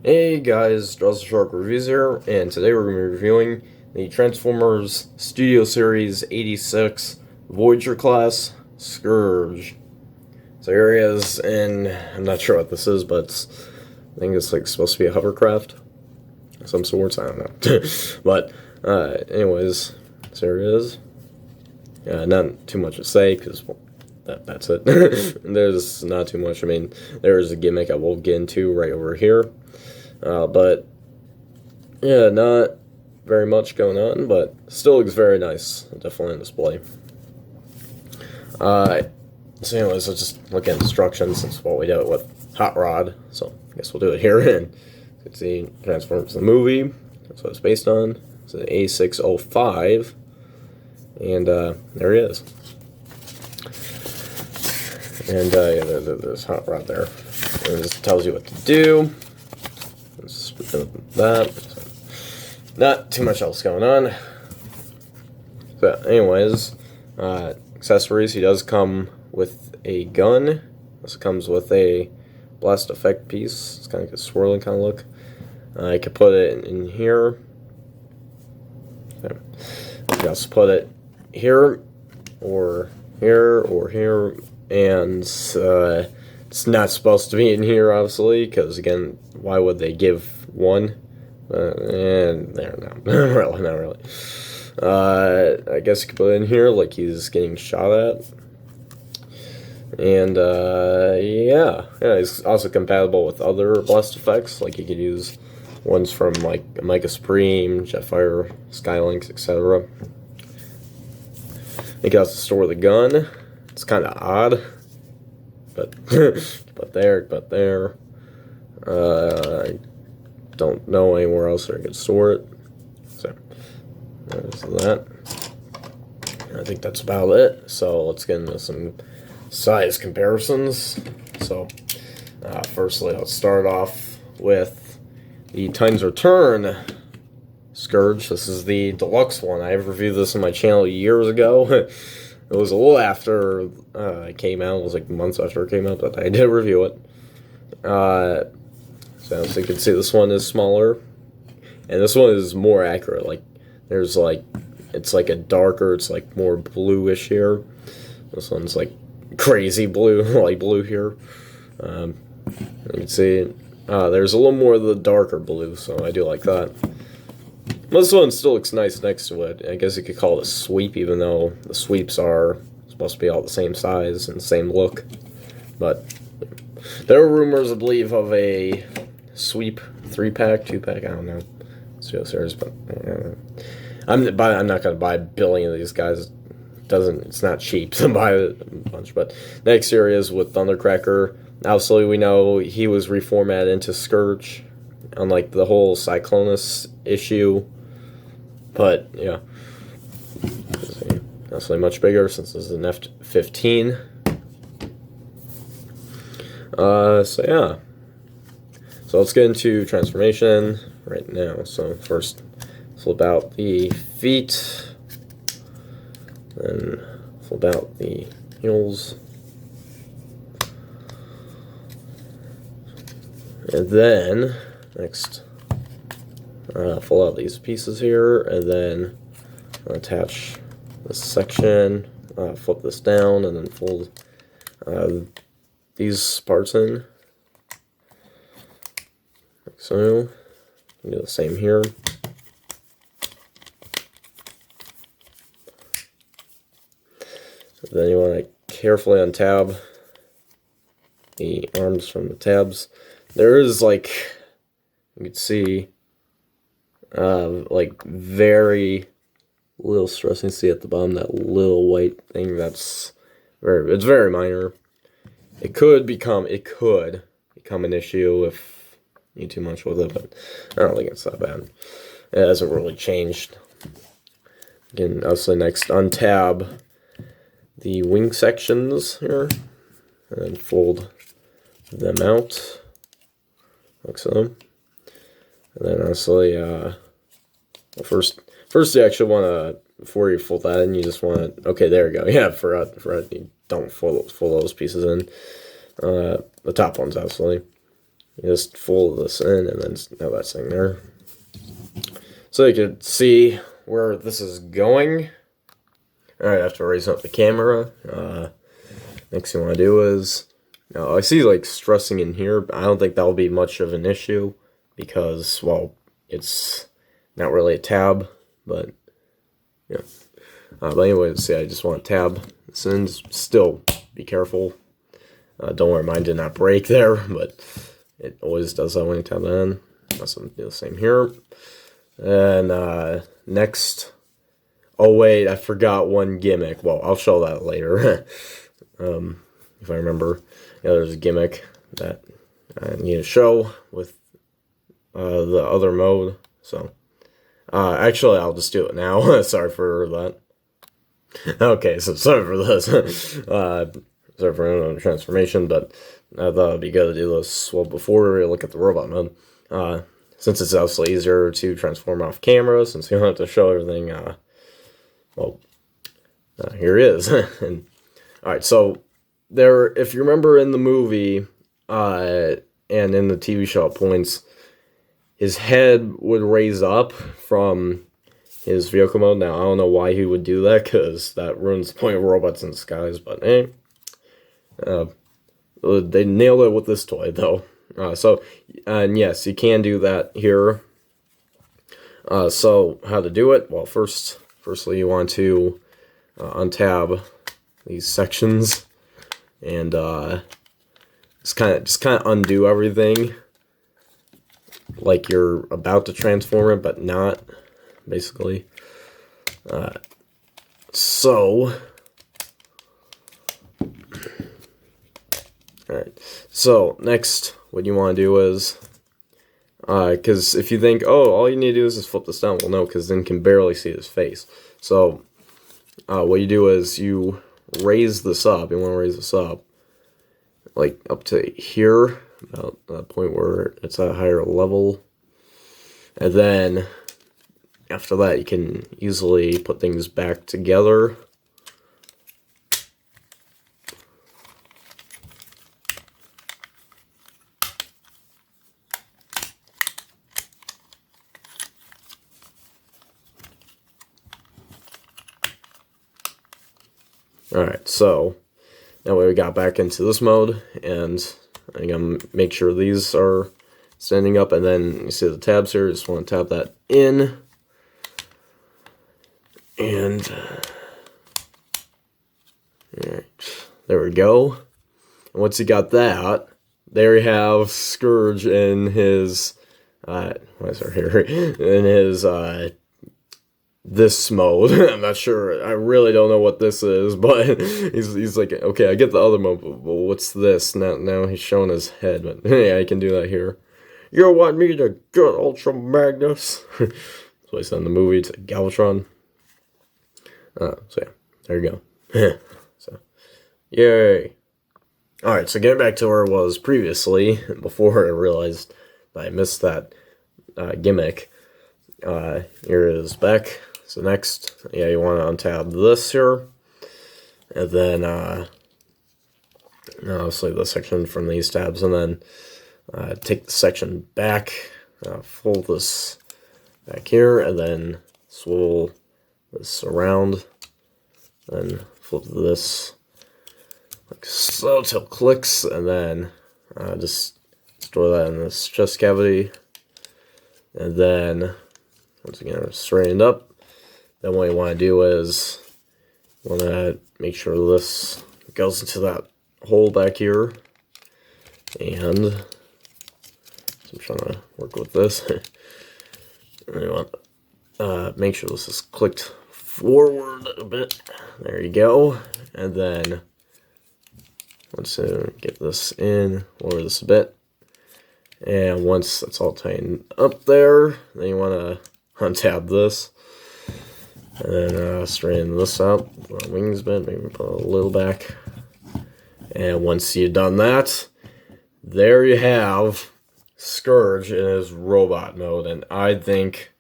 Hey guys, Draws the Shark Reviews here, and today we're going to be reviewing the Transformers Studio Series 86 Voyager class Scourge. So here he is, and I'm not sure what this is, but I think it's like supposed to be a hovercraft of some sorts, I don't know. But anyways, so here he is. Not too much to say, because well, that's it. There's not too much. I mean, there's a gimmick I will get into right over here. But yeah, not very much going on, but still looks very nice. Definitely on display. So anyways, let's just look at instructions since what we did with Hot Rod. So I guess we'll do it here. And you can see Transformers the movie. That's what it's based on. It's an A605. And there he is. And yeah, there's Hot Rod there. And it just tells you what to do. That. So, not too much else going on. So, anyways, accessories. He does come with a gun. This comes with a blast effect piece. It's kind of like a swirling kind of look. I could put it in here. Just put it here, or here, or here, and it's not supposed to be in here, obviously, because again, why would they give one? And there, no, really, not really. I guess you could put it in here like he's getting shot at. And yeah, he's also compatible with other blast effects. Like you could use ones from like Omega Supreme, Jetfire, Skylynx, etc. You can also store the gun. It's kind of odd, but but there. I don't know anywhere else where I could store it. So there's that. I think that's about it. So let's get into some size comparisons. So firstly, let's start off with the Titan's Return Scourge. This is the deluxe one. I reviewed this on my channel years ago. It was a little after it came out. It was like months after it came out, but I did review it. So you can see this one is smaller, and this one is more accurate. Like there's like it's like a darker, it's like more bluish here. This one's like crazy blue, like blue here. You can see there's a little more of the darker blue, so I do like that. This one still looks nice next to it. I guess you could call it a sweep, even though the sweeps are supposed to be all the same size and same look. But there are rumors, I believe, of a sweep 3-pack, 2-pack, I don't know. Series, but I'm not gonna buy a billion of these guys. It's not cheap to buy a bunch. But next series with Thundercracker, obviously we know he was reformatted into Scourge, unlike the whole Cyclonus issue. But yeah, obviously much bigger since this is an F-15. So yeah. So let's get into transformation right now. So first, flip out the feet, then flip out the heels, and then next, pull out these pieces here, and then attach this section, flip this down, and then fold these parts in. Like so. Do the same here. Then you want to carefully untab the arms from the tabs. There is like, you can see, like very little stress. You can see at the bottom that little white thing. It's very minor. It could become an issue if you do too much with it, but I don't think it's that bad. It hasn't really changed. Again, also next, untab the wing sections here, and then fold them out, like so. And then honestly, first you actually want to, before you fold that in, you just want to, okay, there you go. Yeah, for you don't fold those pieces in. The top ones, obviously. You just fold this in, and then now that's in there. So you can see where this is going. Alright, I have to raise up the camera. Next thing I want to do is, I see like stressing in here, but I don't think that'll be much of an issue because, well, it's not really a tab, but yeah. But anyway, let's see, I just want to tab this in. Still, be careful. Don't worry, mine did not break there, but it always does that when you tab that in. Also do the same here. And next, oh wait, I forgot one gimmick. Well, I'll show that later. If I remember. Yeah, there's a gimmick that I need to show with the other mode. So, actually, I'll just do it now. Sorry for that. Okay, so sorry for this. Sorry for another transformation, but I thought it'd be good to do this well before we look at the robot mode. Since it's obviously easier to transform off camera, since you don't have to show everything, here it is. And, alright, so there, if you remember in the movie, and in the TV show at points, his head would raise up from his vehicle mode. Now, I don't know why he would do that, because that ruins the point of robots in disguise, but they nailed it with this toy, though. And yes, you can do that here. So, how to do it? Well, firstly, you want to untab these sections, and just kind of undo everything, like you're about to transform it, but not, basically. Alright, so next, what you want to do is, because if you think, oh, all you need to do is just flip this down, well, no, because then you can barely see his face. So, what you do is you raise this up. You want to raise this up, like up to here, about that point where it's at a higher level. And then, after that, you can easily put things back together. Alright, so that way we got back into this mode, and I'm going to make sure these are standing up, and then you see the tabs here, just want to tap that in, and alright, there we go. And once you got that, there you have Scourge in his, why is there here, in his, this mode. I'm not sure. I really don't know what this is, but he's like, okay, I get the other mode, but what's this? Now he's showing his head, but yeah, I can do that here. You want me to get Ultra Magnus? That's what I said in the movie to Galvatron. So yeah, there you go. So, yay. Alright, so getting back to where it was previously, before I realized that I missed that gimmick. Here it is back. So next, yeah, you want to untab this here, and then obviously the section from these tabs, and then take the section back, fold this back here, and then swivel this around, then flip this like so till it clicks, and then just store that in this chest cavity, and then once again straightened up. Then what you want to do is you want to make sure this goes into that hole back here, and so I'm trying to work with this. And you want to make sure this is clicked forward a bit. There you go. And then once you get this in, lower this a bit, and once that's all tightened up there, then you want to untab this. And then straighten this out, wings bit, maybe put a little back. And once you've done that, there you have Scourge in his robot mode. And I think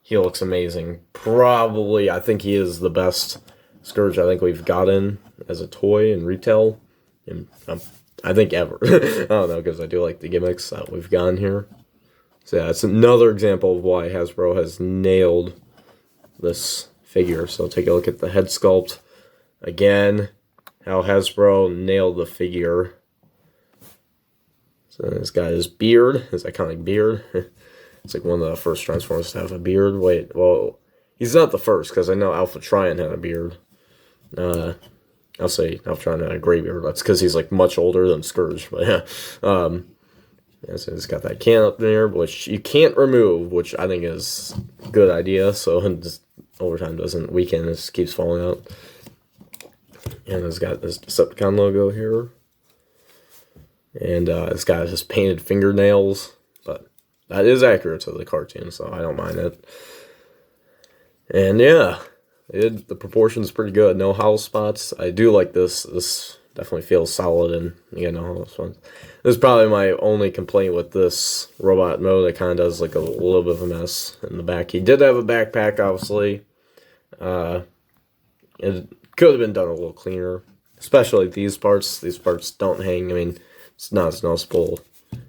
he looks amazing. Probably, I think he is the best Scourge I think we've gotten as a toy in retail. And I'm I think ever. I don't know, because I do like the gimmicks that we've gotten here. So yeah, it's another example of why Hasbro has nailed this figure. So take a look at the head sculpt. Again, how Hasbro nailed the figure. So he's got his beard, his iconic beard. It's like one of the first Transformers to have a beard. Wait, well, he's not the first, because I know Alpha Trion had a beard. I'll say Alpha Trion had a gray beard. That's because he's like much older than Scourge. But yeah, yeah, so he's got that can up there, which you can't remove, which I think is a good idea. So it just over time doesn't weaken; it just keeps falling out. And it's got this Decepticon logo here, and it's got his painted fingernails. But that is accurate to the cartoon, so I don't mind it. And yeah, the proportions pretty good. No hollow spots. I do like this. This definitely feels solid, and you know, no hollow spots. This is probably my only complaint with this robot mode. It kind of does like a little bit of a mess in the back. He did have a backpack, obviously. It could have been done a little cleaner, especially these parts. These parts don't hang. I mean, it's not as noticeable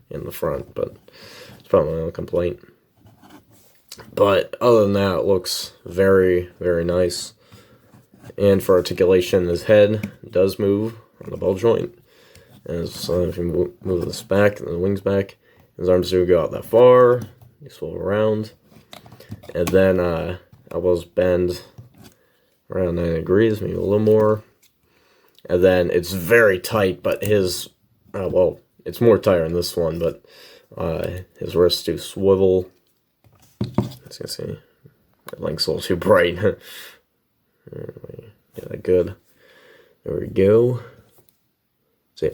in the front, but it's probably my only complaint. But other than that, it looks very, very nice. And for articulation, his head does move on the ball joint. And so if you move this back, and the wings back, his arms do go out that far. You swivel around. And then elbows bend around 90 degrees, maybe a little more. And then it's very tight, but his, well, it's more tighter in this one, but his wrists do swivel. As you can see, that link's a little too bright. Get that good. There we go. See,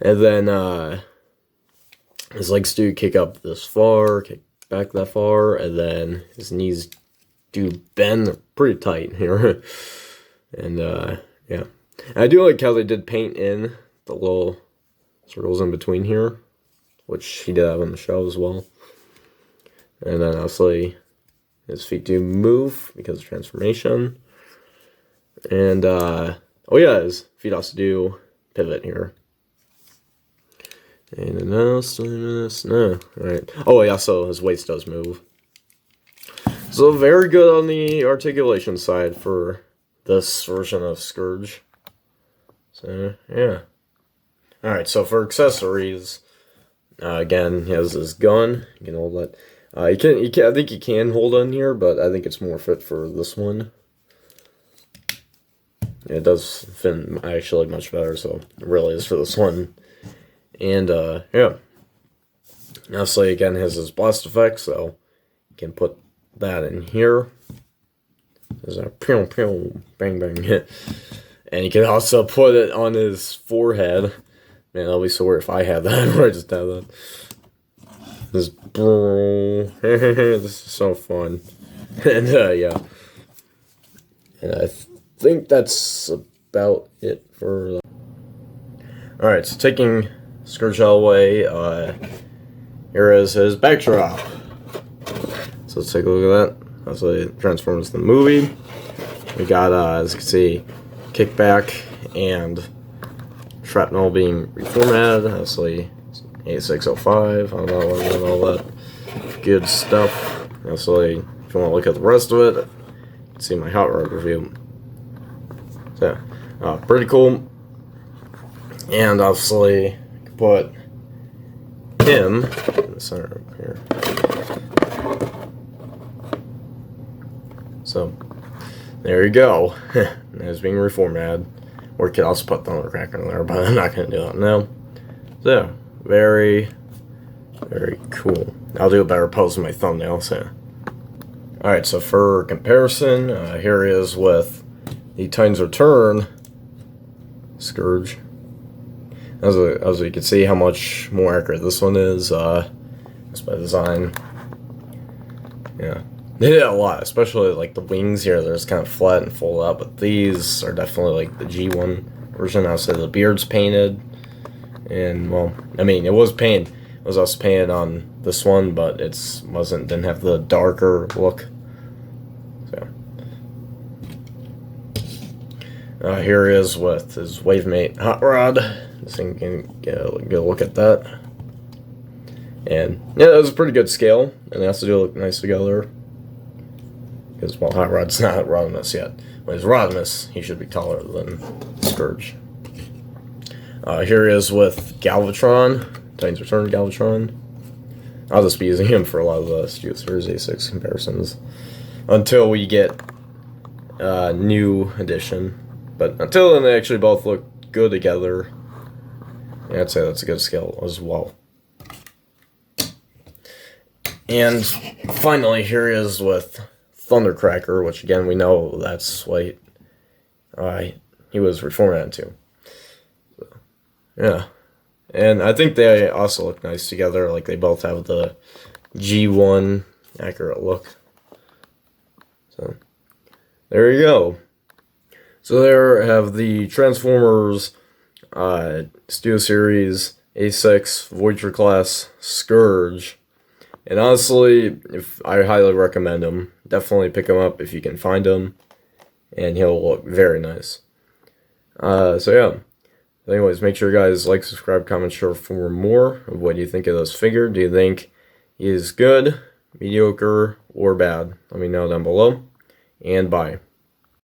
and then his legs do kick up this far, kick back that far, and then his knees do bend. They're pretty tight here. And yeah, I do like how they did paint in the little circles in between here, which he did have on the show as well. And then obviously his feet do move because of transformation. And oh yeah, his feet also do pivot here. And now, no, alright. Oh yeah, so his waist does move. So very good on the articulation side for this version of Scourge. So yeah. Alright, so for accessories, again, he has his gun. You can hold that. I think you can hold on here, but I think it's more fit for this one. It does fit actually much better, so it really is for this one. And yeah, obviously again has his blast effect, so you can put that in here. There's a pew pew bang bang hit, and you can also put it on his forehead. Man, I'll be sore if I had that or I just had that. This is so fun. And yeah, and I think that's about it for. Alright, so taking Scourge away, here is his backdrop. So let's take a look at that. That's what Transformers the movie. We got, as you can see, Kickback and Shrapnel being reformatted. Obviously, 8605, all that good stuff. Obviously, if you want to look at the rest of it, you can see my Hot Rod review. So, pretty cool. And obviously, you can put him in the center up here. So, there you go. It's being reformatted. Or you could also put Thundercracker in there, but I'm not going to do that now. So, very, very cool. I'll do a better pose in my thumbnail, so. Alright, so for comparison, here he is with the Titans Return Scourge. As you can see how much more accurate this one is, just by design. Yeah. They did a lot, especially like the wings here, they're just kind of flat and fold out, but these are definitely like the G1 version. I'll say the beard's painted, and well, I mean, it was painted. It was also painted on this one, but didn't have the darker look. So, Here he is with his wavemate Hot Rod. So you can get a look at that. And yeah, that was a pretty good scale, and they also do look nice together. Because while Hot Rod's not Rodimus yet, when he's Rodimus, he should be taller than Scourge. Here he is with Galvatron, Titans Return Galvatron. I'll just be using him for a lot of the Studio Series A6 comparisons until we get a new edition. But until then, they actually both look good together. Yeah, I'd say that's a good scale as well. And finally, here he is with Thundercracker, which again we know that's what he was reformatted into. So, yeah, and I think they also look nice together. Like they both have the G1 accurate look. So there you go. So there have the Transformers Studio Series A6 Voyager class Scourge. And honestly, I highly recommend him. Definitely pick him up if you can find him. And he'll look very nice. So yeah. Anyways, make sure you guys like, subscribe, comment, share for more. What do you think of this figure? Do you think he is good, mediocre, or bad? Let me know down below. And bye.